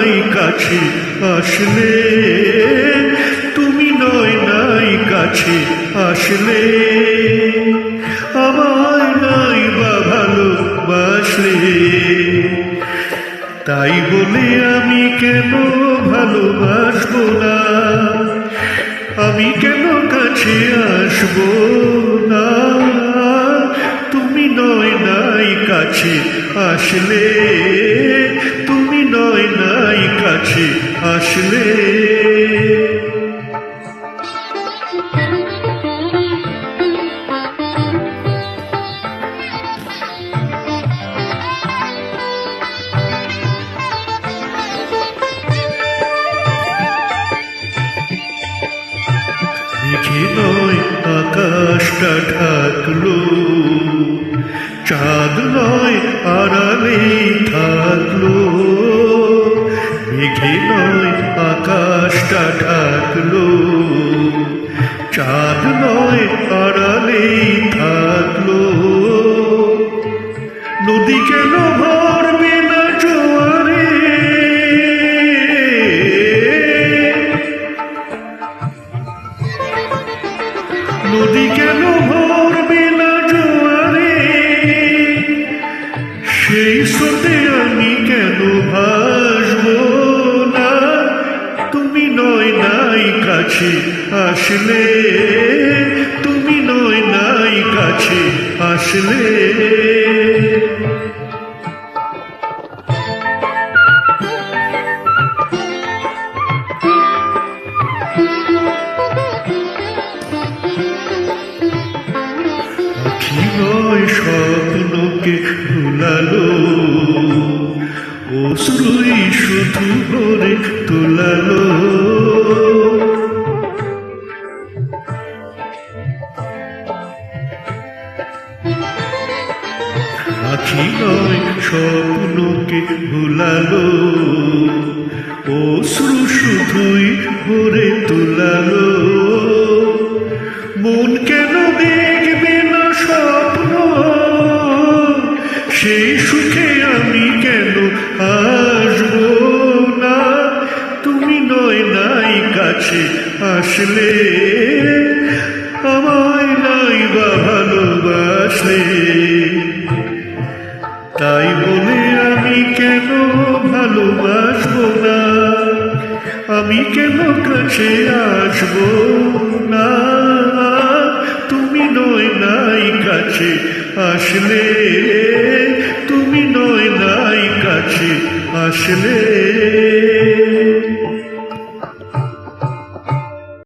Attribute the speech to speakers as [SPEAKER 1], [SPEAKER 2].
[SPEAKER 1] নাই কাছে আসলে, তুমি নয় নাই কাছে আসলে, আমায় নাই বা ভালোবাসলে। তাই বলে আমি কেন ভালোবাসবো না, আমি কেন কাছে আসবো না। তুমি নয় নাই কাছে আসলে, তুমি নয় নাই কাছে আসলে। মেঘে নয় আকাশটা ঢাকলো, চাঁদ নয় আড়ালে থাকলো। মেঘে নয় আকাশটা ঢাকলো, চাঁদ নয় আড়ালে থাকলো। নদী কেন ভরবে না জোয়ারে, নদী কেন ভরবে না জোয়ারে, সেই স্রোতে আমি কেন ভাসবো না। তুমি নয় নাই কাছে আসলে, তুমি নয় নাই কাছে আসলে। আখি নয় স্বপ্নকে ভুলালো, অশ্রুই শুধু ভরে তোলালো। আখি নয় স্বপ্নকে ভুলালো, অশ্রু শুধুই ভরে তোলালো। মন কেন দেখবে না স্বপ্ন, সেই সুখে আমি কেন আসবো না। তুমি নয় নাই কাছে আসলে, আমায় নাই বা ভালোবাসলে। তাই বলে আমি কেন ভালোবাসবো না, আমি কেন কাছে আসবো না। তুমি নয় নাই কাছে আসলে, তুমি নয় নাই কাছে আসলে।